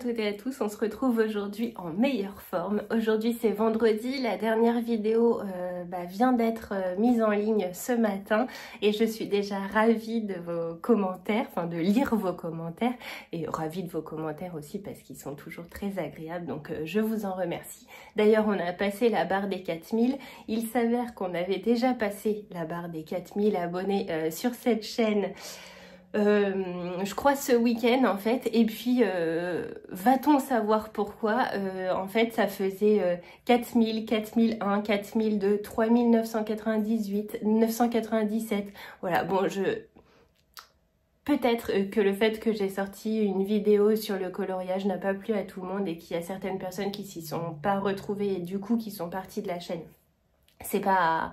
toutes et à tous, on se retrouve aujourd'hui en meilleure forme. Aujourd'hui c'est vendredi, la dernière vidéo vient d'être mise en ligne ce matin et je suis déjà ravie de vos commentaires, enfin de lire vos commentaires et ravie de vos commentaires aussi parce qu'ils sont toujours très agréables, donc je vous en remercie. D'ailleurs on a passé la barre des 4000, il s'avère qu'on avait déjà passé la barre des 4000 abonnés sur cette chaîne. Je crois ce week-end en fait, et puis va-t-on savoir pourquoi en fait ça faisait 4000, 4001, 4002, 3998, 997, voilà. Bon, peut-être que le fait que j'ai sorti une vidéo sur le coloriage n'a pas plu à tout le monde et qu'il y a certaines personnes qui s'y sont pas retrouvées et du coup qui sont parties de la chaîne. C'est pas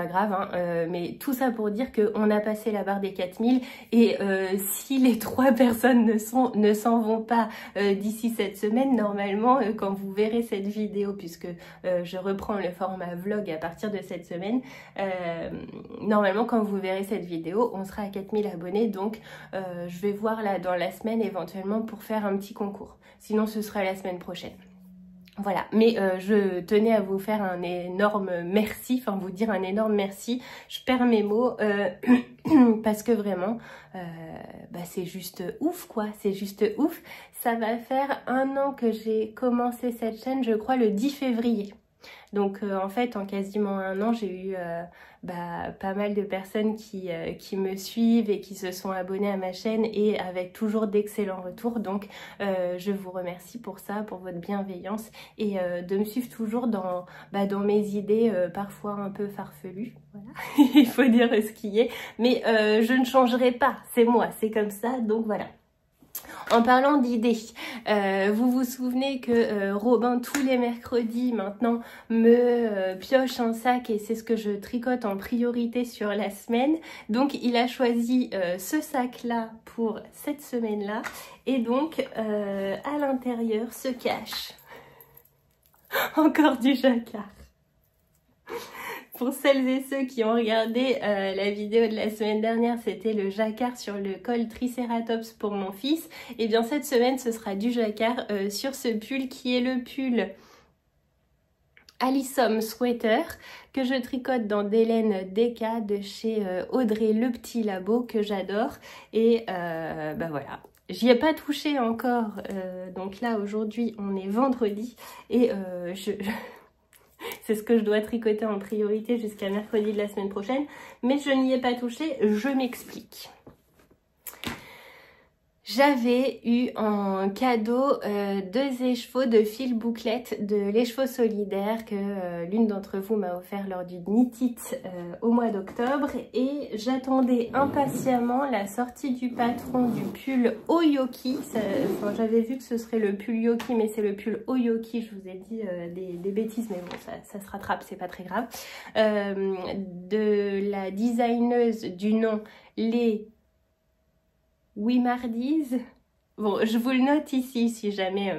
grave, hein, mais tout ça pour dire qu'on a passé la barre des 4000 et si les 3 personnes ne s'en vont pas d'ici cette semaine, normalement quand vous verrez cette vidéo, puisque je reprends le format vlog à partir de cette semaine, normalement quand vous verrez cette vidéo, on sera à 4000 abonnés, donc je vais voir là dans la semaine éventuellement pour faire un petit concours. Sinon ce sera la semaine prochaine. Voilà, mais je tenais à vous faire un énorme merci, enfin vous dire un énorme merci. Je perds mes mots parce que vraiment, c'est juste ouf quoi, c'est juste ouf. Ça va faire 1 an que j'ai commencé cette chaîne, je crois le 10 février. Donc en fait, en quasiment 1 an, j'ai eu pas mal de personnes qui me suivent et qui se sont abonnées à ma chaîne et avec toujours d'excellents retours. Donc je vous remercie pour ça, pour votre bienveillance et de me suivre toujours dans mes idées parfois un peu farfelues. Voilà. Il faut dire ce qui est. Mais je ne changerai pas, c'est moi, c'est comme ça, donc voilà. En parlant d'idées, vous vous souvenez que Robin tous les mercredis maintenant me pioche un sac et c'est ce que je tricote en priorité sur la semaine. Donc il a choisi ce sac là pour cette semaine là et donc à l'intérieur se cache encore du jacquard. Pour celles et ceux qui ont regardé la vidéo de la semaine dernière, c'était le jacquard sur le col Triceratops pour mon fils. Et bien cette semaine, ce sera du jacquard sur ce pull qui est le pull Alissom Sweater que je tricote dans des laines Deka de chez Audrey Le Petit Labo que j'adore. Et voilà. J'y ai pas touché encore, donc là aujourd'hui on est vendredi et c'est ce que je dois tricoter en priorité jusqu'à mercredi de la semaine prochaine. Mais je n'y ai pas touché, je m'explique. J'avais eu en cadeau 2 écheveaux de fil bouclette de l'écheveau solidaire que l'une d'entre vous m'a offert lors du Knit It au mois d'octobre. Et j'attendais impatiemment la sortie du patron du pull Oyoki. J'avais vu que ce serait le pull Yoki, mais c'est le pull Oyoki. Je vous ai dit des bêtises, mais bon, ça se rattrape, c'est pas très grave. De la designeuse du nom Les Wimardise. Bon, je vous le note ici si jamais...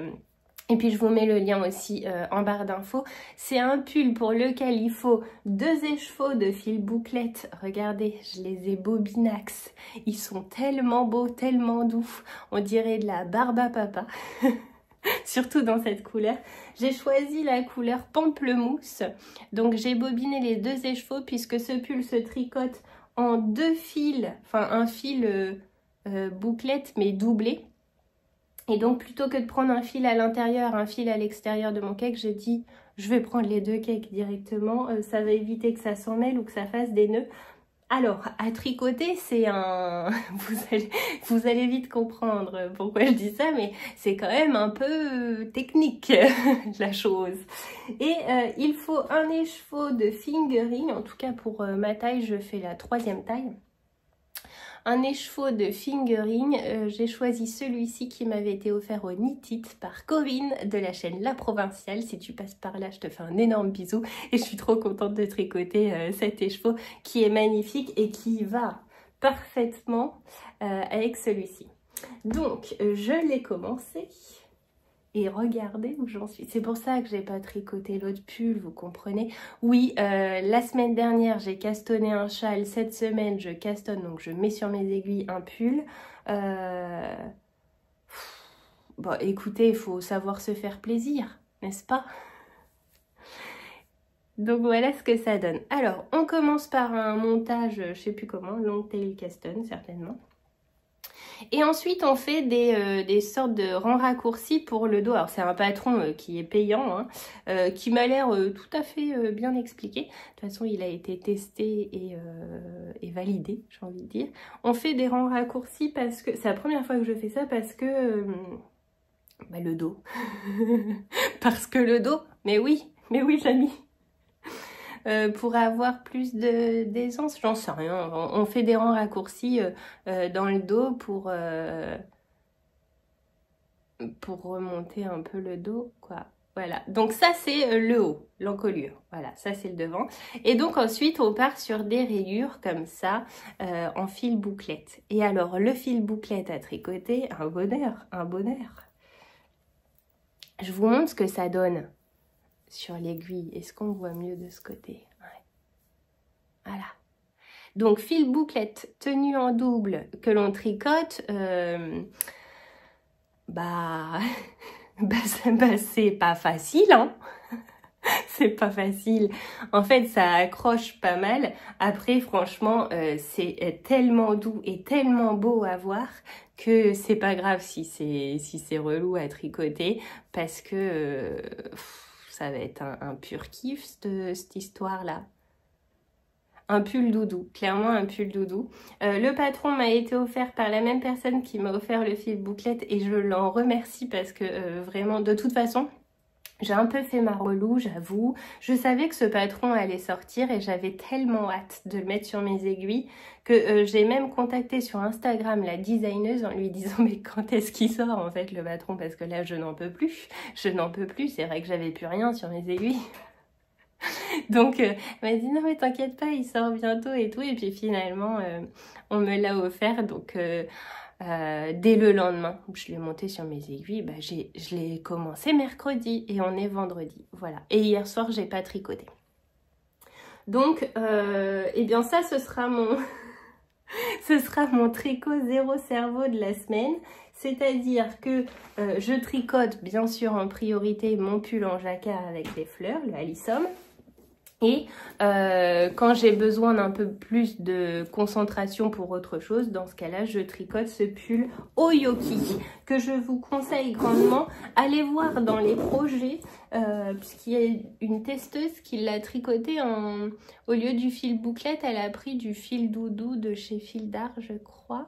Et puis je vous mets le lien aussi en barre d'infos. C'est un pull pour lequel il faut 2 écheveaux de fil bouclette. Regardez, je les ai bobinax. Ils sont tellement beaux, tellement doux. On dirait de la barbe à papa. Surtout dans cette couleur. J'ai choisi la couleur pamplemousse. Donc j'ai bobiné les 2 écheveaux puisque ce pull se tricote en 2 fils. Enfin un fil... bouclette mais doublée, et donc plutôt que de prendre un fil à l'intérieur, un fil à l'extérieur de mon cake, j'ai dit je vais prendre les 2 cakes directement, ça va éviter que ça s'en mêle ou que ça fasse des nœuds. Alors à tricoter c'est un... vous allez vite comprendre pourquoi je dis ça, mais c'est quand même un peu technique la chose. Et il faut un écheveau de fingering, en tout cas pour ma taille, je fais la 3e taille. Un écheveau de fingering, j'ai choisi celui-ci qui m'avait été offert au Knit It par Corinne de la chaîne La Provinciale. Si tu passes par là, je te fais un énorme bisou et je suis trop contente de tricoter cet écheveau qui est magnifique et qui va parfaitement avec celui-ci. Donc, je l'ai commencé. Et regardez où j'en suis. C'est pour ça que j'ai pas tricoté l'autre pull, vous comprenez. Oui, la semaine dernière, j'ai castonné un châle. Cette semaine, je castonne, donc je mets sur mes aiguilles un pull. bon, écoutez, il faut savoir se faire plaisir, n'est-ce pas? Donc voilà ce que ça donne. Alors, on commence par un montage, je sais plus comment, long tail caston certainement. Et ensuite, on fait des sortes de rangs raccourcis pour le dos. Alors, c'est un patron qui est payant, hein, qui m'a l'air tout à fait bien expliqué. De toute façon, il a été testé et validé, j'ai envie de dire. On fait des rangs raccourcis parce que... C'est la première fois que je fais ça parce que... bah, le dos. Parce que le dos, mais oui, Jamie. Pour avoir plus d'aisance, j'en sais rien. On fait des rangs raccourcis dans le dos pour remonter un peu le dos, quoi. Voilà, donc ça c'est le haut, l'encolure. Voilà, ça c'est le devant. Et donc ensuite on part sur des rayures comme ça en fil bouclette. Et alors le fil bouclette à tricoter, un bonheur, un bonheur. Je vous montre ce que ça donne sur l'aiguille. Est-ce qu'on voit mieux de ce côté? Ouais. Voilà. Donc fil bouclette tenu en double que l'on tricote, c'est pas facile, hein. C'est pas facile. En fait, ça accroche pas mal. Après, franchement, c'est tellement doux et tellement beau à voir que c'est pas grave si c'est relou à tricoter parce que ça va être un pur kiff cette histoire-là. Un pull doudou, clairement un pull doudou. Le patron m'a été offert par la même personne qui m'a offert le fil bouclette et je l'en remercie parce que vraiment, de toute façon, j'ai un peu fait ma relou, j'avoue. Je savais que ce patron allait sortir et j'avais tellement hâte de le mettre sur mes aiguilles que j'ai même contacté sur Instagram la designeuse en lui disant mais quand est-ce qu'il sort en fait le patron, parce que là je n'en peux plus. Je n'en peux plus, c'est vrai que j'avais plus rien sur mes aiguilles. Donc elle m'a dit non mais t'inquiète pas, il sort bientôt et tout. Et puis finalement on me l'a offert, donc dès le lendemain où je l'ai monté sur mes aiguilles, bah, je l'ai commencé mercredi et on est vendredi. Voilà. Et hier soir j'ai pas tricoté. Donc eh bien ça ce sera mon ce sera mon tricot zéro cerveau de la semaine. C'est-à-dire que je tricote bien sûr en priorité mon pull en jacquard avec les fleurs, le Alissom. Et quand j'ai besoin d'un peu plus de concentration pour autre chose, dans ce cas-là, je tricote ce pull Oyoki que je vous conseille grandement. Allez voir dans les projets, puisqu'il y a une testeuse qui l'a tricoté au lieu du fil bouclette, elle a pris du fil doudou de chez Fil d'Art, je crois.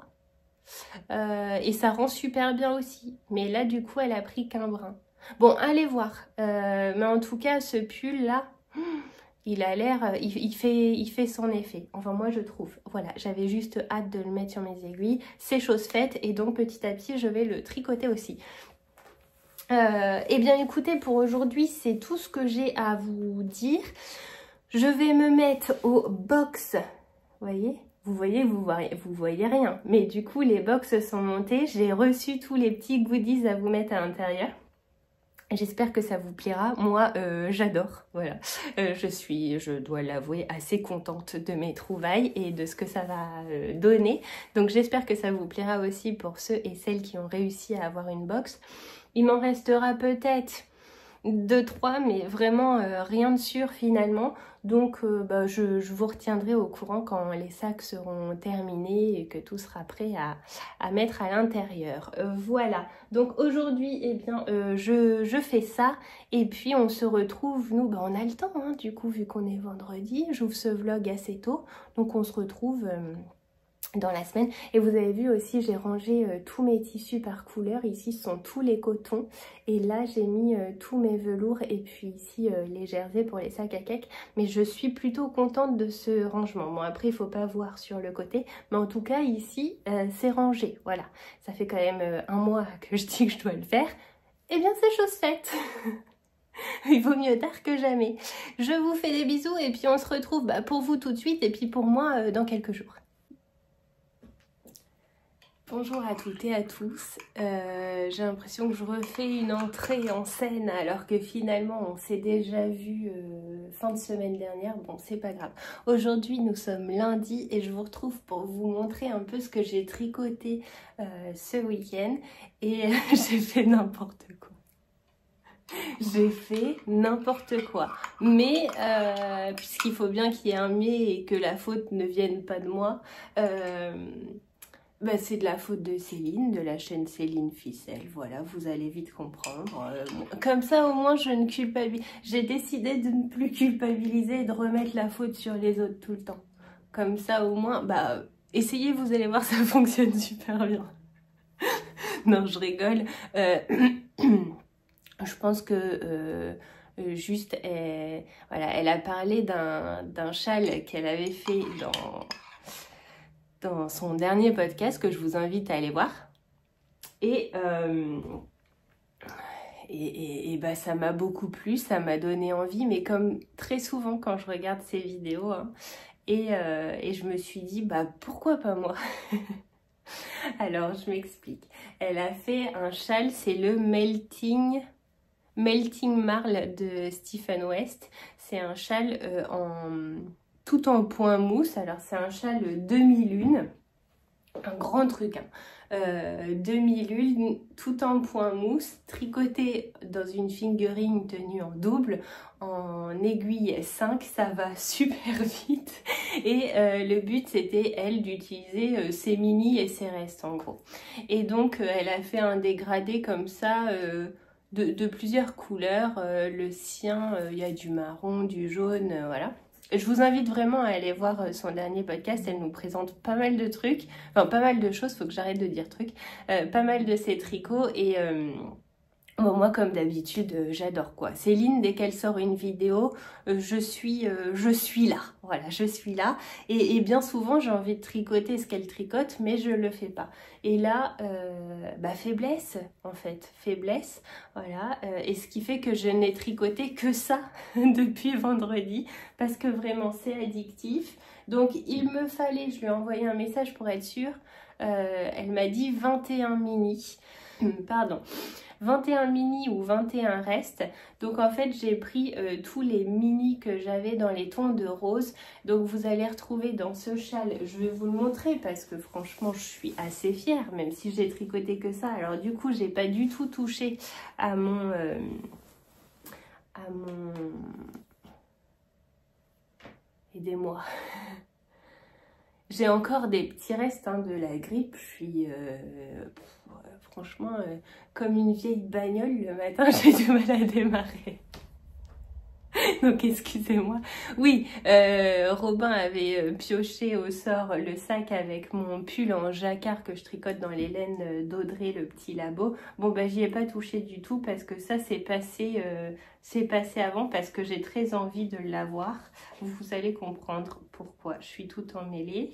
Et ça rend super bien aussi. Mais là, du coup, elle a pris qu'un brin. Bon, allez voir. Mais en tout cas, ce pull-là... il a l'air, il fait son effet. Enfin, moi, je trouve. Voilà, j'avais juste hâte de le mettre sur mes aiguilles. C'est chose faite et donc, petit à petit, je vais le tricoter aussi. Eh bien, écoutez, pour aujourd'hui, c'est tout ce que j'ai à vous dire. Je vais me mettre au box. Vous voyez rien. Mais du coup, les box sont montés. J'ai reçu tous les petits goodies à vous mettre à l'intérieur. J'espère que ça vous plaira. Moi, j'adore. Voilà. Je dois l'avouer, assez contente de mes trouvailles et de ce que ça va donner. Donc, j'espère que ça vous plaira aussi pour ceux et celles qui ont réussi à avoir une box. Il m'en restera peut-être 2-3, mais vraiment rien de sûr finalement. Donc je vous retiendrai au courant quand les sacs seront terminés et que tout sera prêt à mettre à l'intérieur. Voilà, donc aujourd'hui eh bien je fais ça et puis on se retrouve, nous on a le temps hein, du coup vu qu'on est vendredi, j'ouvre ce vlog assez tôt, donc on se retrouve dans la semaine. Et vous avez vu aussi, j'ai rangé tous mes tissus par couleur. Ici, ce sont tous les cotons. Et là, j'ai mis tous mes velours. Et puis ici, les jerseys pour les sacs à cake. Mais je suis plutôt contente de ce rangement. Bon, après, il ne faut pas voir sur le côté. Mais en tout cas, ici, c'est rangé. Voilà. Ça fait quand même un mois que je dis que je dois le faire. Eh bien, c'est chose faite. Il vaut mieux tard que jamais. Je vous fais des bisous. Et puis, on se retrouve pour vous tout de suite. Et puis, pour moi, dans quelques jours. Bonjour à toutes et à tous, j'ai l'impression que je refais une entrée en scène alors que finalement on s'est déjà vu fin de semaine dernière, bon c'est pas grave. Aujourd'hui nous sommes lundi et je vous retrouve pour vous montrer un peu ce que j'ai tricoté ce week-end et j'ai fait n'importe quoi. J'ai fait n'importe quoi, mais puisqu'il faut bien qu'il y ait un mais et que la faute ne vienne pas de moi, bah, c'est de la faute de Céline, de la chaîne Céline Ficelle, voilà, vous allez vite comprendre. Comme ça, au moins, je ne culpabilise. J'ai décidé de ne plus culpabiliser et de remettre la faute sur les autres tout le temps. Comme ça, au moins, bah, essayez, vous allez voir, ça fonctionne super bien. Non, je rigole. Je pense que juste, voilà, elle a parlé d'un châle qu'elle avait fait dans son dernier podcast que je vous invite à aller voir. Et bah, ça m'a beaucoup plu, ça m'a donné envie, mais comme très souvent quand je regarde ces vidéos, hein, et je me suis dit, bah pourquoi pas moi? Alors je m'explique. Elle a fait un châle, c'est le Melting Marl de Stephen West. C'est un châle tout en point mousse. Alors c'est un châle demi-lune, un grand truc, hein. Demi-lune, tout en point mousse, tricoté dans une fingering tenue en double, en aiguille 5, ça va super vite. Et le but c'était, elle, d'utiliser ses mini et ses restes en gros. Et donc elle a fait un dégradé comme ça, de plusieurs couleurs. Le sien, il y a du marron, du jaune, voilà. Je vous invite vraiment à aller voir son dernier podcast, elle nous présente pas mal de trucs, enfin pas mal de choses, faut que j'arrête de dire trucs, pas mal de ses tricots et bon, moi comme d'habitude j'adore quoi. Céline, dès qu'elle sort une vidéo, je suis là, voilà, je suis là et bien souvent j'ai envie de tricoter ce qu'elle tricote mais je le fais pas. Et là, bah faiblesse en fait, faiblesse, voilà, et ce qui fait que je n'ai tricoté que ça depuis vendredi parce que vraiment c'est addictif. Donc il me fallait, je lui ai envoyé un message pour être sûre, elle m'a dit 21 mini, pardon. 21 mini ou 21 restes. Donc en fait j'ai pris tous les mini que j'avais dans les tons de rose. Donc vous allez retrouver dans ce châle, je vais vous le montrer parce que franchement je suis assez fière même si j'ai tricoté que ça. Alors du coup j'ai pas du tout touché à mon aidez-moi. J'ai encore des petits restes hein, de la grippe. Je suis franchement comme une vieille bagnole le matin. J'ai du mal à démarrer. Donc excusez-moi. Oui, Robin avait pioché au sort le sac avec mon pull en jacquard que je tricote dans les laines d'Audrey, le petit labo. Bon bah j'y ai pas touché du tout parce que ça c'est passé avant parce que j'ai très envie de l'avoir. Vous allez comprendre pourquoi. Je suis tout emmêlée.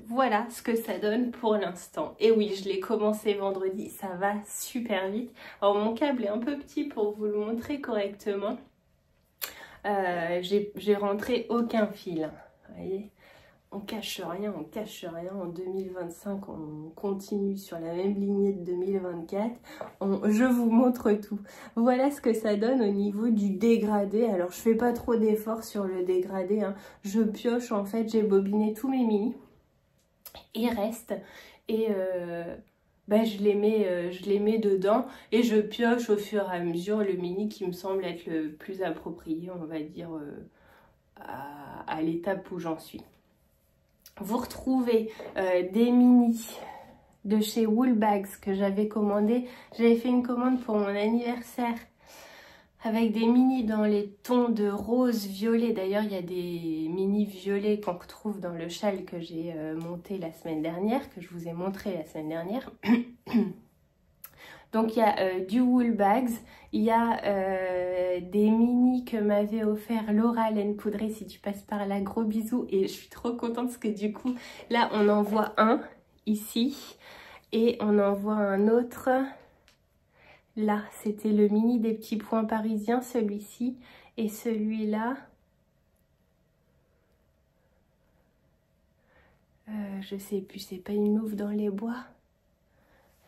Voilà ce que ça donne pour l'instant. Et oui, je l'ai commencé vendredi, ça va super vite. Alors mon câble est un peu petit pour vous le montrer correctement. J'ai rentré aucun fil. Vous voyez, on cache rien, on cache rien. En 2025, on continue sur la même lignée de 2024. Je vous montre tout. Voilà ce que ça donne au niveau du dégradé. Alors, je fais pas trop d'efforts sur le dégradé, hein. Je pioche, en fait, j'ai bobiné tous mes mini. Il reste et bah, je les mets dedans et je pioche au fur et à mesure le mini qui me semble être le plus approprié, on va dire, à l'étape où j'en suis. Vous retrouvez des mini de chez Woolbags que j'avais commandé. J'avais fait une commande pour mon anniversaire avec des mini dans les tons de rose violet. D'ailleurs, il y a des mini violets qu'on retrouve dans le châle que j'ai monté la semaine dernière, que je vous ai montré la semaine dernière. Donc, il y a du Woolbags, il y a des mini que m'avait offert Laura Laine Poudrée, si tu passes par là, gros bisous. Et je suis trop contente parce que du coup, là, on en voit un ici et on en voit un autre. Là, c'était le mini des petits points parisiens, celui-ci. Et celui-là, Je sais plus, c'est pas une louve dans les bois?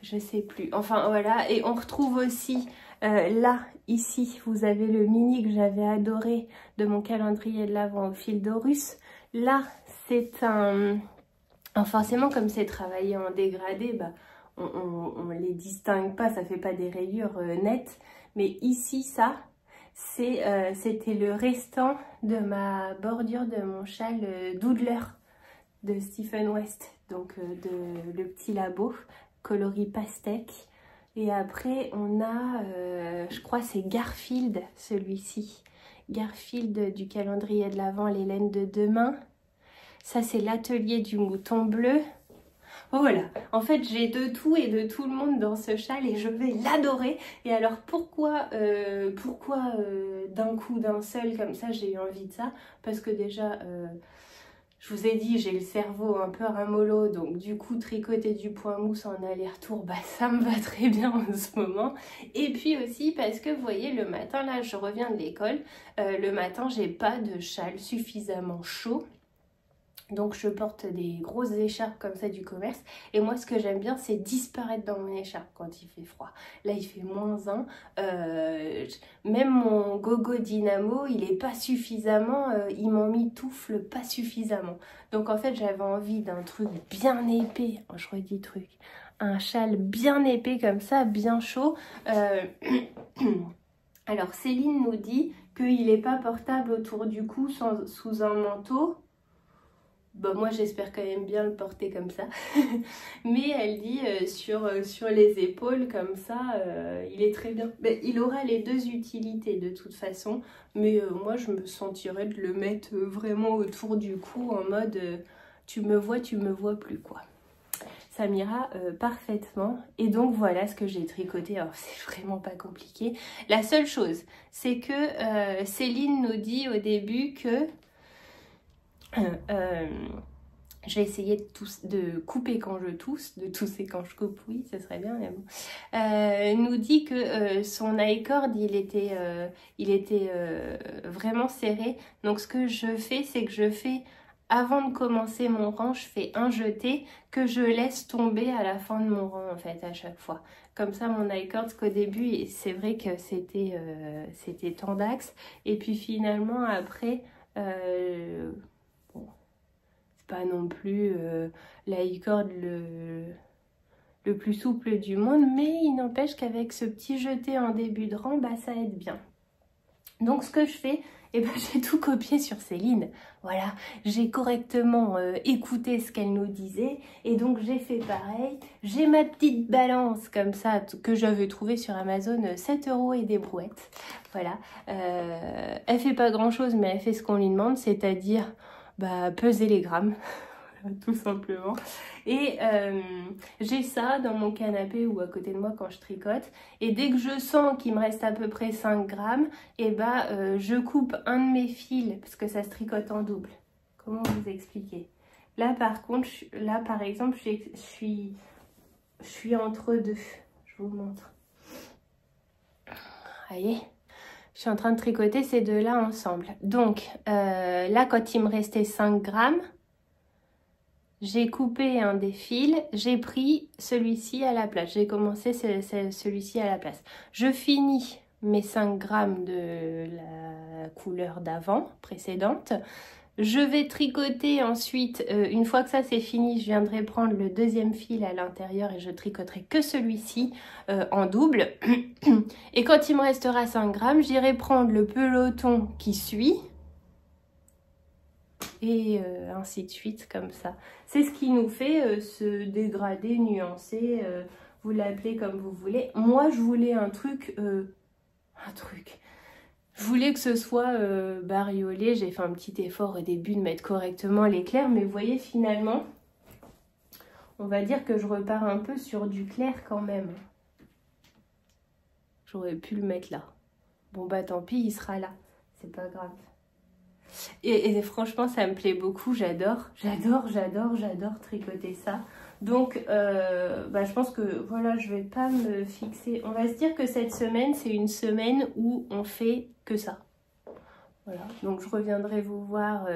Je sais plus. Enfin voilà, et on retrouve aussi là, ici, vous avez le mini que j'avais adoré de mon calendrier de l'Avent au fil d'Horus. Là, c'est un... forcément, comme c'est travaillé en dégradé, bah, on les distingue pas, ça fait pas des rayures nettes. Mais ici, ça, c'était le restant de ma bordure de mon châle Doodler de Stephen West, donc de le petit labo, coloris pastèque. Et après, on a, je crois c'est Garfield, celui-ci. Garfield du calendrier de l'Avent, les laines de demain. Ça, c'est l'atelier du mouton bleu. Oh, voilà, en fait, j'ai de tout et de tout le monde dans ce châle et je vais l'adorer. Et alors, pourquoi d'un coup, d'un seul, comme ça, j'ai eu envie de ça? Parce que déjà... je vous ai dit, j'ai le cerveau un peu ramollo, donc du coup, tricoter du point mousse en aller-retour, bah ça me va très bien en ce moment. Et puis aussi parce que, vous voyez, le matin, là, je reviens de l'école, le matin, j'ai pas de châle suffisamment chaud. Donc je porte des grosses écharpes comme ça du commerce. Et moi ce que j'aime bien c'est disparaître dans mon écharpe quand il fait froid. Là il fait -1. Même mon gogo dynamo il est pas suffisamment, il m'en mitoufle pas suffisamment. Donc en fait j'avais envie d'un truc bien épais. Oh, je redis truc. Un châle bien épais comme ça, bien chaud. Alors Céline nous dit qu'il n'est pas portable autour du cou sous un manteau. Bah, moi j'espère quand même bien le porter comme ça. Mais elle dit sur les épaules comme ça, il est très bien. Mais il aura les deux utilités de toute façon. Mais moi je me sentirais de le mettre vraiment autour du cou en mode tu me vois plus quoi. Ça m'ira parfaitement. Et donc voilà ce que j'ai tricoté. Alors c'est vraiment pas compliqué. La seule chose c'est que Céline nous dit au début que je vais essayer de couper quand je tousse, de tousser quand je coupe, oui, ce serait bien, mais bon. Nous dit que son i-cord, il était vraiment serré. Donc ce que je fais, c'est que je fais, avant de commencer mon rang, je fais un jeté que je laisse tomber à la fin de mon rang, en fait, à chaque fois. Comme ça, mon i-cord, parce qu'au début, c'est vrai que c'était tendax. Et puis finalement, après... pas non plus l'i-cord le plus souple du monde, mais il n'empêche qu'avec ce petit jeté en début de rang, bah ça aide bien. Donc ce que je fais, eh ben, j'ai tout copié sur Céline. Voilà, j'ai correctement écouté ce qu'elle nous disait et donc j'ai fait pareil. J'ai ma petite balance comme ça que j'avais trouvée sur Amazon, 7 € et des brouettes. Voilà, elle fait pas grand chose mais elle fait ce qu'on lui demande, c'est-à-dire... bah, peser les grammes, tout simplement. Et j'ai ça dans mon canapé ou à côté de moi quand je tricote. Et dès que je sens qu'il me reste à peu près 5 grammes, et bah, je coupe un de mes fils, parce que ça se tricote en double. Comment vous expliquer? Là, par contre, là, par exemple, je suis entre deux. Je vous montre. Voyez ? Je suis en train de tricoter ces deux-là ensemble. Donc, là, quand il me restait 5 grammes, j'ai coupé un des fils, j'ai pris celui-ci à la place. J'ai commencé celui-ci à la place. Je finis mes 5 grammes de la couleur d'avant, précédente. Je vais tricoter ensuite, une fois que ça c'est fini, je viendrai prendre le deuxième fil à l'intérieur et je tricoterai que celui-ci en double. Et quand il me restera 5 grammes, j'irai prendre le peloton qui suit. Et ainsi de suite, comme ça. C'est ce qui nous fait ce dégradé nuancé, vous l'appelez comme vous voulez. Moi, je voulais un truc... Je voulais que ce soit bariolé. J'ai fait un petit effort au début de mettre correctement l'éclair. Mais vous voyez, finalement, on va dire que je repars un peu sur du clair quand même. J'aurais pu le mettre là. Bon, bah tant pis, il sera là. C'est pas grave. Et franchement, ça me plaît beaucoup. J'adore tricoter ça. Donc, bah, je pense que voilà, je vais pas me fixer. On va se dire que cette semaine, c'est une semaine où on fait que ça. Voilà, donc je reviendrai vous voir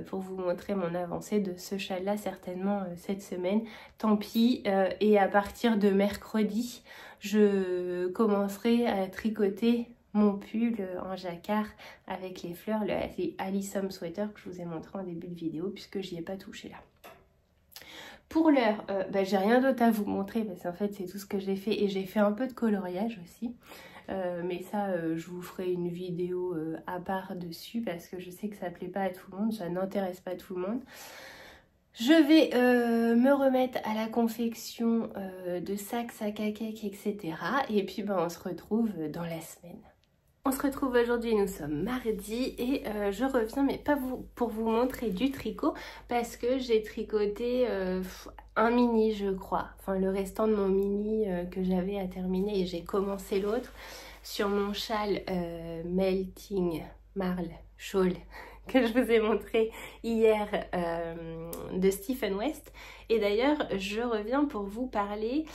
pour vous montrer mon avancée de ce châle-là certainement cette semaine. Tant pis, et à partir de mercredi, je commencerai à tricoter mon pull en jacquard avec les fleurs, le Alyssum Sweater que je vous ai montré en début de vidéo puisque j'y ai pas touché là. Pour l'heure, j'ai rien d'autre à vous montrer parce qu'en fait c'est tout ce que j'ai fait et j'ai fait un peu de coloriage aussi. Mais ça, je vous ferai une vidéo à part dessus parce que je sais que ça plaît pas à tout le monde, ça n'intéresse pas tout le monde. Je vais me remettre à la confection de sacs à cake, etc. Et puis on se retrouve dans la semaine. On se retrouve aujourd'hui, nous sommes mardi et je reviens, mais pas pour vous montrer du tricot parce que j'ai tricoté un mini je crois, enfin le restant de mon mini que j'avais à terminer et j'ai commencé l'autre sur mon châle Melting Marl Shawl que je vous ai montré hier de Stephen West. Et d'ailleurs je reviens pour vous parler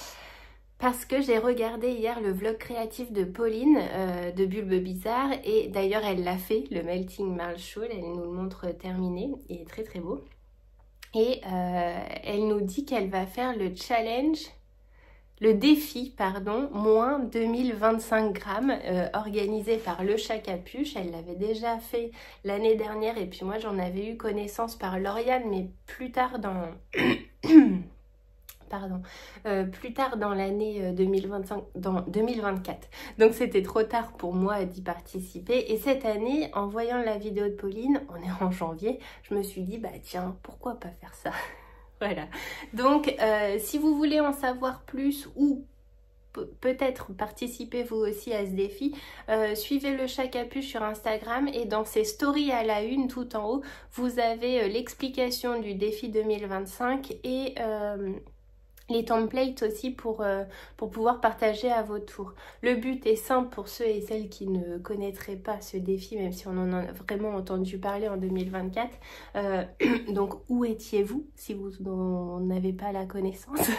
parce que j'ai regardé hier le vlog créatif de Pauline de Bulbe Bizarre et d'ailleurs elle l'a fait, le Melting Marl Shawl, elle nous le montre terminé, il est très très beau. Et elle nous dit qu'elle va faire le challenge, le défi, pardon, moins 2025 grammes organisé par Le Chat Capuche. Elle l'avait déjà fait l'année dernière et puis moi j'en avais eu connaissance par Lauriane, mais plus tard dans... Pardon, plus tard dans l'année 2025, dans 2024. Donc c'était trop tard pour moi d'y participer. Et cette année, en voyant la vidéo de Pauline, on est en janvier, je me suis dit, bah tiens, pourquoi pas faire ça? Voilà. Donc, si vous voulez en savoir plus ou peut-être participer vous aussi à ce défi, suivez Le Chat Capuche sur Instagram et dans ses stories à la une tout en haut, vous avez l'explication du défi 2025 et... les templates aussi pour pouvoir partager à votre tour. Le but est simple pour ceux et celles qui ne connaîtraient pas ce défi, même si on en a vraiment entendu parler en 2024. Donc où étiez-vous si vous n'en avez pas la connaissance?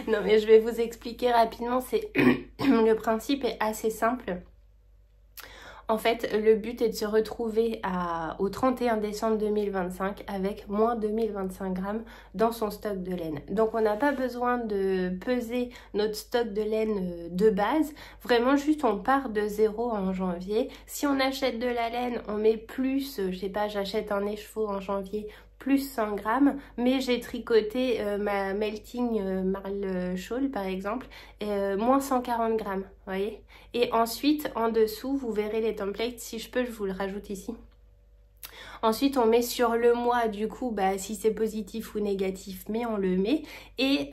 Non mais je vais vous expliquer rapidement, le principe est assez simple. En fait, le but est de se retrouver au 31 décembre 2025 avec moins 2025 grammes dans son stock de laine. Donc on n'a pas besoin de peser notre stock de laine de base. Vraiment juste on part de zéro en janvier. Si on achète de la laine, on met plus, je sais pas, j'achète un écheveau en janvier, plus 100 grammes, mais j'ai tricoté ma Melting Marl Shawl par exemple, moins 140 grammes, vous voyez. Et ensuite, en dessous, vous verrez les templates, si je peux, je vous le rajoute ici. Ensuite, on met sur le mois, du coup, si c'est positif ou négatif, mais on le met. Et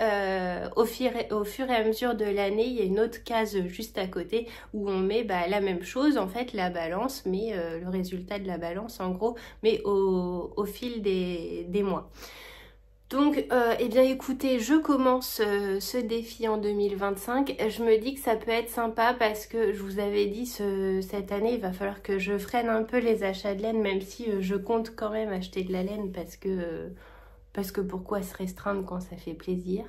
au fur et à mesure de l'année, il y a une autre case juste à côté où on met la même chose, en fait, la balance, mais le résultat de la balance, en gros, mais au fil des mois. Donc, eh bien écoutez, je commence ce défi en 2025. Je me dis que ça peut être sympa parce que je vous avais dit cette année, il va falloir que je freine un peu les achats de laine, même si je compte quand même acheter de la laine parce que pourquoi se restreindre quand ça fait plaisir?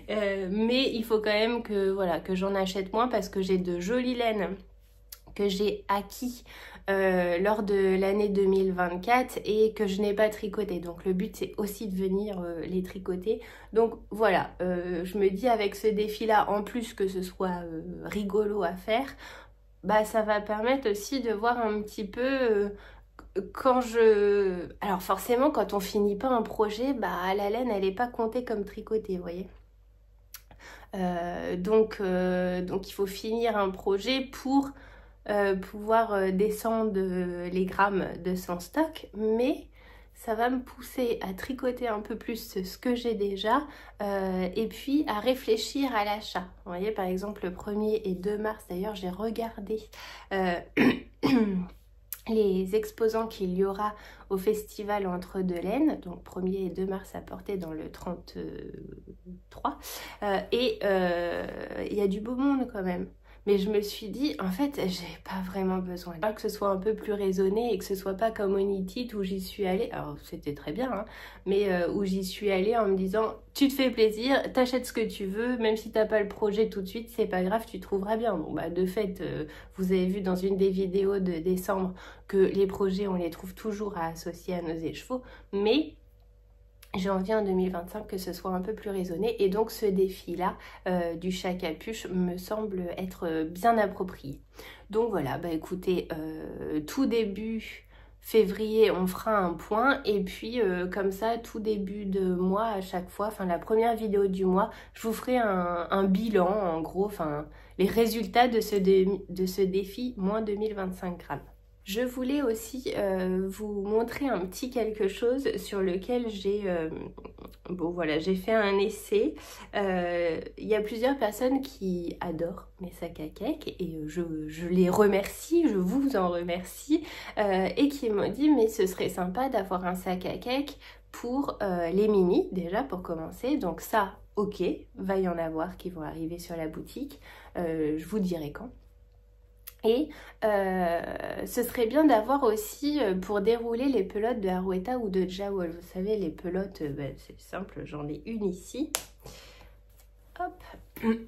Mais il faut quand même que, voilà, que j'en achète moins parce que j'ai de jolies laines que j'ai acquis lors de l'année 2024 et que je n'ai pas tricoté. Donc le but c'est aussi de venir les tricoter. Donc voilà, je me dis avec ce défi là, en plus que ce soit rigolo à faire, ça va permettre aussi de voir un petit peu alors forcément quand on finit pas un projet, la laine elle est pas comptée comme tricotée, vous voyez. Donc il faut finir un projet pour pouvoir descendre les grammes de son stock, mais ça va me pousser à tricoter un peu plus ce que j'ai déjà et puis à réfléchir à l'achat. Vous voyez, par exemple le 1er et 2 mars, d'ailleurs j'ai regardé les exposants qu'il y aura au festival Entre Deux Laines, donc 1er et 2 mars à porter dans le 33, et il y a du beau monde quand même. Mais je me suis dit, en fait, j'ai pas vraiment besoin. Pas que ce soit un peu plus raisonné et que ce soit pas comme Onit où j'y suis allée. Alors, c'était très bien, hein, mais où j'y suis allée en me disant, tu te fais plaisir, t'achètes ce que tu veux, même si t'as pas le projet tout de suite, c'est pas grave, tu trouveras bien. Bon, bah, de fait, vous avez vu dans une des vidéos de décembre que les projets, on les trouve toujours à associer à nos échevaux, mais j'ai envie en 2025 que ce soit un peu plus raisonné et donc ce défi-là du chat capuche me semble être bien approprié. Donc voilà, bah écoutez, tout début février, on fera un point et puis comme ça, tout début de mois à chaque fois, enfin la première vidéo du mois, je vous ferai un bilan en gros, enfin les résultats de ce défi moins 2025 grammes. Je voulais aussi vous montrer un petit quelque chose sur lequel j'ai bon, voilà, j'ai fait un essai. Il y a plusieurs personnes qui adorent mes sacs à cake et je les remercie, je vous en remercie et qui m'ont dit mais ce serait sympa d'avoir un sac à cake pour les mini déjà pour commencer. Donc ça, ok, va y en avoir qui vont arriver sur la boutique. Je vous dirai quand. Et ce serait bien d'avoir aussi pour dérouler les pelotes de Harwetta ou de Jawol. Vous savez, les pelotes, ben, c'est simple, j'en ai une ici. Hop,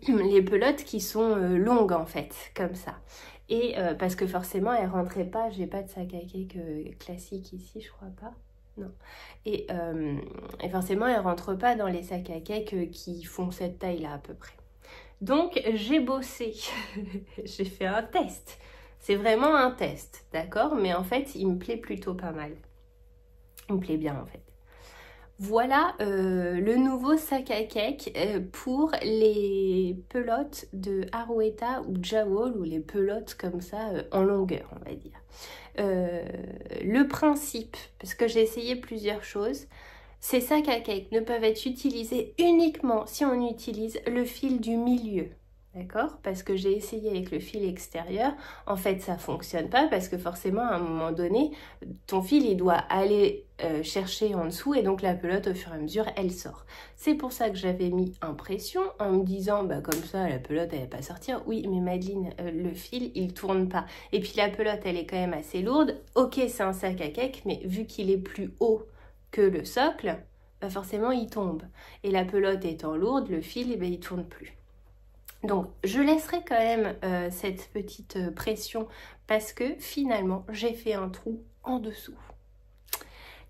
les pelotes qui sont longues en fait, comme ça. Et parce que forcément, elles ne rentraient pas, j'ai pas de sac à cake classique ici, je crois pas. Non. Et forcément, elles ne rentrent pas dans les sacs à cake qui font cette taille-là à peu près. Donc, j'ai bossé, j'ai fait un test. C'est vraiment un test, d'accord? Mais en fait, il me plaît plutôt pas mal. Il me plaît bien, en fait. Voilà le nouveau sac à cake pour les pelotes de Harwetta ou Jawol, ou les pelotes comme ça en longueur, on va dire. Le principe, parce que j'ai essayé plusieurs choses, ces sacs à cake ne peuvent être utilisés uniquement si on utilise le fil du milieu. D'accord? Parce que j'ai essayé avec le fil extérieur. En fait, ça ne fonctionne pas parce que forcément, à un moment donné, ton fil, il doit aller chercher en dessous et donc la pelote, au fur et à mesure, elle sort. C'est pour ça que j'avais mis impression en me disant, bah comme ça, la pelote, elle va pas sortir. Oui, mais Madeleine, le fil, il tourne pas. Et puis la pelote, elle est quand même assez lourde. Ok, c'est un sac à cake, mais vu qu'il est plus haut que le socle, bah forcément, il tombe. Et la pelote étant lourde, le fil, eh ben, il tourne plus. Donc, je laisserai quand même cette petite pression parce que finalement, j'ai fait un trou en dessous.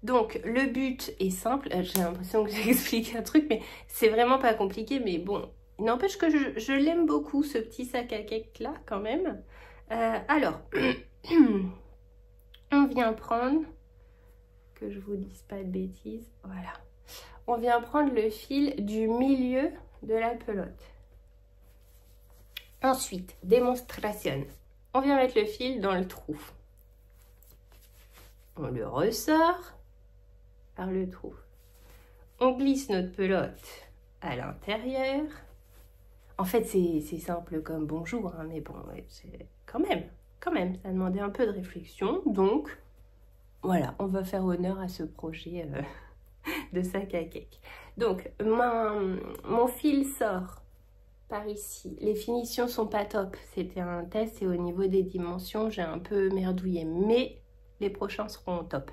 Donc, le but est simple. J'ai l'impression que j'explique un truc, mais c'est vraiment pas compliqué. Mais bon, il n'empêche que je l'aime beaucoup, ce petit sac à cake là, quand même. Alors, on vient prendre, que je vous dise pas de bêtises, voilà. On vient prendre le fil du milieu de la pelote. Ensuite, démonstration. On vient mettre le fil dans le trou. On le ressort par le trou. On glisse notre pelote à l'intérieur. En fait, c'est simple comme bonjour, hein, mais bon, c'est quand même, ça demandait un peu de réflexion. Donc, voilà, on va faire honneur à ce projet de sac à cake. Donc, mon fil sort par ici. Les finitions sont pas top. C'était un test et au niveau des dimensions, j'ai un peu merdouillé. Mais les prochains seront top.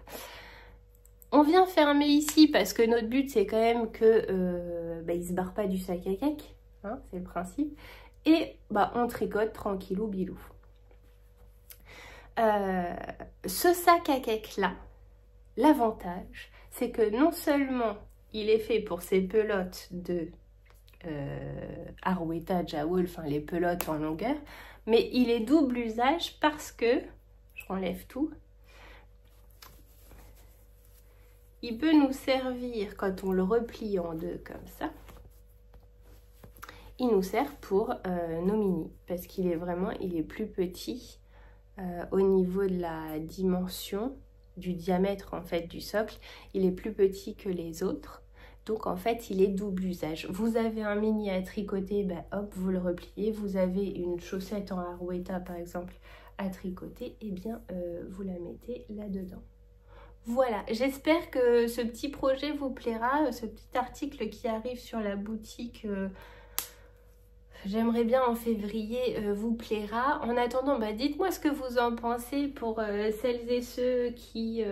On vient fermer ici parce que notre but, c'est quand même que il se barre pas du sac à cake. Hein, c'est le principe. Et bah, on tricote tranquillou bilou. Ce sac à cake là, l'avantage, c'est que non seulement il est fait pour ces pelotes de Harwetta, Jawol, enfin les pelotes en longueur, mais il est double usage parce que, je enlève tout, il peut nous servir quand on le replie en deux comme ça, il nous sert pour nos mini, parce qu'il est vraiment, il est plus petit au niveau de la dimension, du diamètre en fait du socle, il est plus petit que les autres. Donc en fait, il est double usage. Vous avez un mini à tricoter, ben, hop, vous le repliez. Vous avez une chaussette en Harwetta, par exemple, à tricoter, et bien vous la mettez là-dedans. Voilà, j'espère que ce petit projet vous plaira, ce petit article qui arrive sur la boutique j'aimerais bien en février vous plaira. En attendant, bah, dites-moi ce que vous en pensez pour celles et ceux qui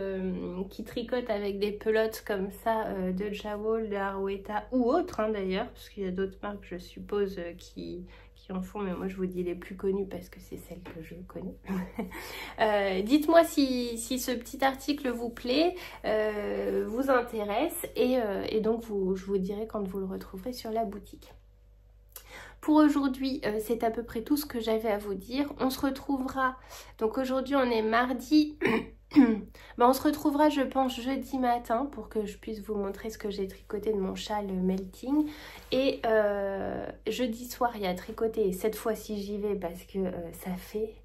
tricotent avec des pelotes comme ça de Jawol, de Arouetta ou autres hein, d'ailleurs, parce qu'il y a d'autres marques je suppose qui en font, mais moi je vous dis les plus connues parce que c'est celles que je connais. Dites-moi si ce petit article vous plaît, vous intéresse et donc je vous dirai quand vous le retrouverez sur la boutique. Pour aujourd'hui, c'est à peu près tout ce que j'avais à vous dire. On se retrouvera, donc aujourd'hui on est mardi, ben, on se retrouvera je pense jeudi matin pour que je puisse vous montrer ce que j'ai tricoté de mon châle melting. Et jeudi soir il y a tricoté et cette fois-ci j'y vais parce que ça fait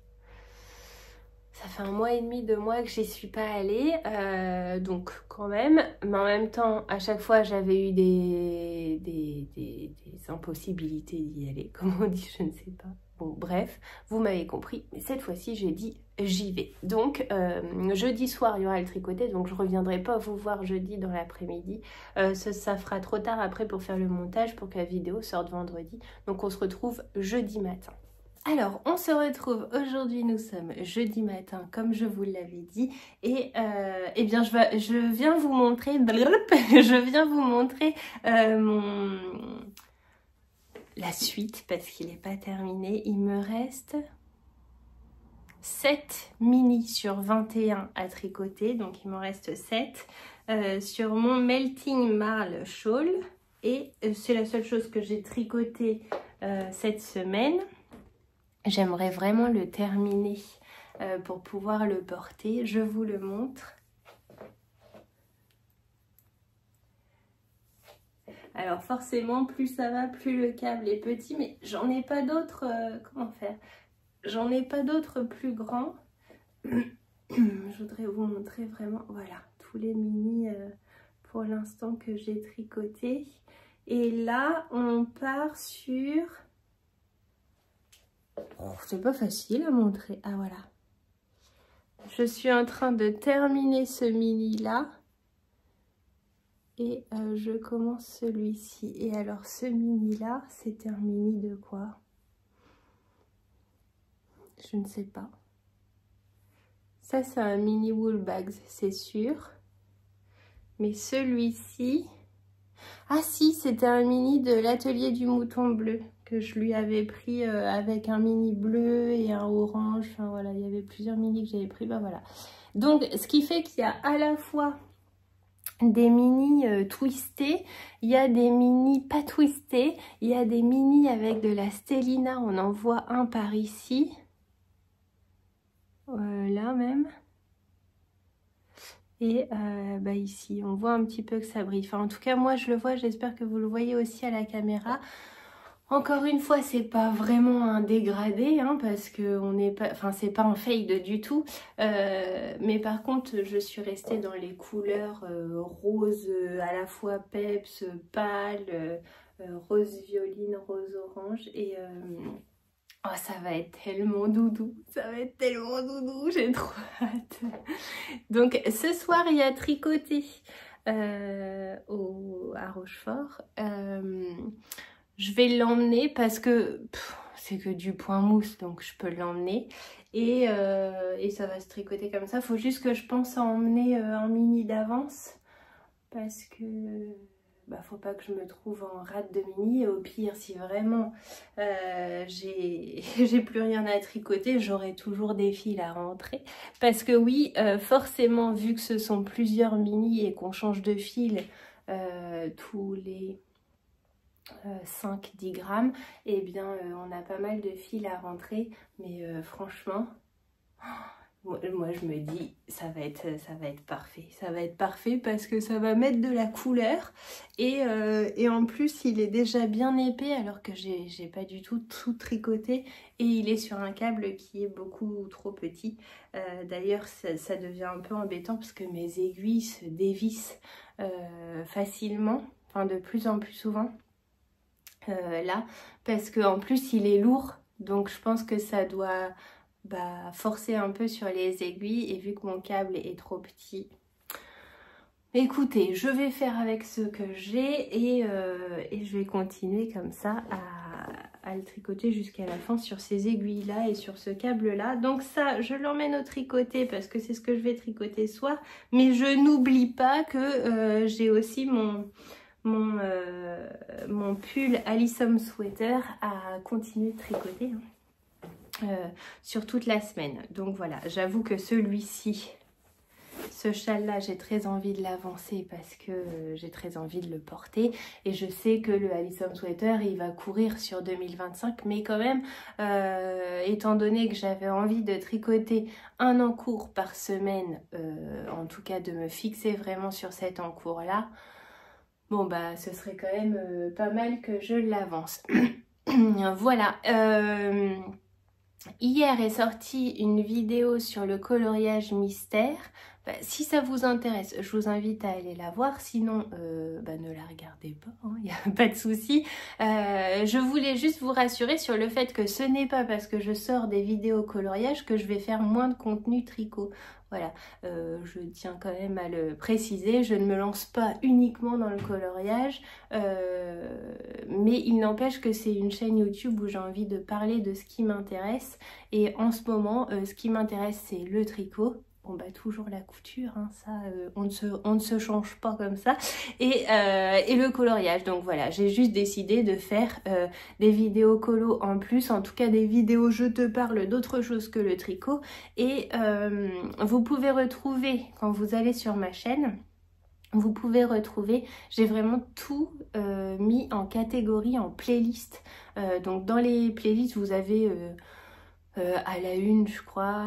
1 mois et demi, 2 mois que j'y suis pas allée, donc quand même, mais en même temps, à chaque fois, j'avais eu des impossibilités d'y aller, comme on dit, je ne sais pas. Bon, bref, vous m'avez compris, mais cette fois-ci, j'ai dit j'y vais. Donc, jeudi soir, il y aura le tricoté, donc je reviendrai pas vous voir jeudi dans l'après-midi. Ça fera trop tard après pour faire le montage, pour que la vidéo sorte vendredi. Donc, on se retrouve jeudi matin. Alors, on se retrouve aujourd'hui, nous sommes jeudi matin, comme je vous l'avais dit, et eh bien, je viens vous montrer, la suite, parce qu'il n'est pas terminé. Il me reste 7 mini sur 21 à tricoter, donc il me reste 7 sur mon Melting Marl Shawl, et c'est la seule chose que j'ai tricoté cette semaine. J'aimerais vraiment le terminer pour pouvoir le porter. Je vous le montre. Alors forcément, plus ça va, plus le câble est petit, mais j'en ai pas d'autres. Comment faire? J'en ai pas d'autres plus grands. Je voudrais vous montrer vraiment, voilà, tous les mini pour l'instant que j'ai tricoté. Et là, on part sur... Oh, c'est pas facile à montrer. Ah voilà. Je suis en train de terminer ce mini là. Et je commence celui-ci. Et alors ce mini là, c'était un mini de quoi? Je ne sais pas. Ça c'est un mini wool bags, c'est sûr. Mais celui-ci... Ah si, c'était un mini de l'atelier du mouton bleu que je lui avais pris avec un mini bleu et un orange. Enfin voilà, il y avait plusieurs mini que j'avais pris. Ben voilà. Donc ce qui fait qu'il y a à la fois des mini twistés, il y a des mini pas twistés, il y a des mini avec de la stellina. On en voit un par ici. Là même. Et bah ici, on voit un petit peu que ça brille. Enfin, en tout cas, moi, je le vois. J'espère que vous le voyez aussi à la caméra. Encore une fois, c'est pas vraiment un dégradé, hein, parce que on n'est pas, enfin, c'est pas un fade du tout. Mais par contre, je suis restée dans les couleurs rose, à la fois peps, pâle, rose violine, rose orange et oh, ça va être tellement doudou, ça va être tellement doudou, j'ai trop hâte. Donc ce soir il y a tricoté à Rochefort. Je vais l'emmener parce que c'est que du point mousse, donc je peux l'emmener. Et ça va se tricoter comme ça. Faut juste que je pense à emmener un mini d'avance parce que... Bah, faut pas que je me trouve en rate de mini et au pire si vraiment j'ai plus rien à tricoter, j'aurai toujours des fils à rentrer parce que oui forcément vu que ce sont plusieurs mini et qu'on change de fil tous les 5-10 grammes, et eh bien on a pas mal de fils à rentrer, mais franchement moi je me dis ça va être parfait, ça va être parfait parce que ça va mettre de la couleur et en plus il est déjà bien épais alors que j'ai pas du tout tricoté et il est sur un câble qui est beaucoup trop petit. D'ailleurs ça devient un peu embêtant parce que mes aiguilles se dévissent facilement, enfin de plus en plus souvent là, parce que en plus il est lourd, donc je pense que ça doit forcer un peu sur les aiguilles et vu que mon câble est trop petit, écoutez, je vais faire avec ce que j'ai et je vais continuer comme ça à le tricoter jusqu'à la fin sur ces aiguilles là et sur ce câble là. Donc ça je l'emmène au tricoter parce que c'est ce que je vais tricoter ce soir, mais je n'oublie pas que j'ai aussi mon pull Alyssum Sweater à continuer de tricoter sur toute la semaine. Donc voilà, j'avoue que celui-ci, ce châle là, j'ai très envie de l'avancer parce que j'ai très envie de le porter, et je sais que le Alyssum Sweater il va courir sur 2025, mais quand même étant donné que j'avais envie de tricoter un encours par semaine, en tout cas de me fixer vraiment sur cet encours là, bon bah ce serait quand même pas mal que je l'avance. Voilà, hier est sortie une vidéo sur le coloriage mystère. Bah, si ça vous intéresse, je vous invite à aller la voir. Sinon, ne la regardez pas, il n'y a pas de souci. Je voulais juste vous rassurer sur le fait que ce n'est pas parce que je sors des vidéos coloriage que je vais faire moins de contenu tricot. Voilà, je tiens quand même à le préciser. Je ne me lance pas uniquement dans le coloriage, mais il n'empêche que c'est une chaîne YouTube où j'ai envie de parler de ce qui m'intéresse. Et en ce moment, ce qui m'intéresse, c'est le tricot. Bon bah toujours la couture, hein, ça on ne se change pas comme ça, et le coloriage. Donc voilà, j'ai juste décidé de faire des vidéos colo en plus, en tout cas des vidéos je te parle d'autre chose que le tricot. Et vous pouvez retrouver, quand vous allez sur ma chaîne, vous pouvez retrouver, j'ai vraiment tout mis en catégorie, en playlist. Donc dans les playlists vous avez à la une je crois,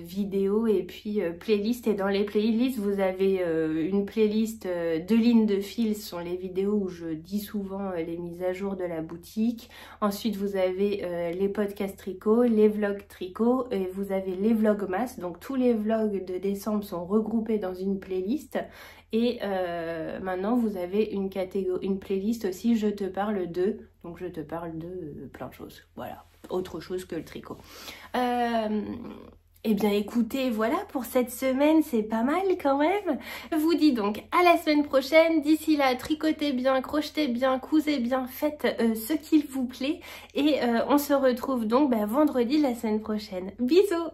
vidéo et puis playlist, et dans les playlists vous avez une playlist de lignes de fil, ce sont les vidéos où je dis souvent les mises à jour de la boutique. Ensuite vous avez les podcasts tricot, les vlogs tricot, et vous avez les vlogmas, donc tous les vlogs de décembre sont regroupés dans une playlist. Et maintenant vous avez une catégorie, une playlist aussi je te parle de, donc je te parle de plein de choses, voilà, autre chose que le tricot. Eh bien écoutez, voilà pour cette semaine, c'est pas mal quand même. Je vous dis donc à la semaine prochaine. D'ici là, tricotez bien, crochetez bien, cousez bien, faites ce qu'il vous plaît. Et on se retrouve donc vendredi la semaine prochaine. Bisous!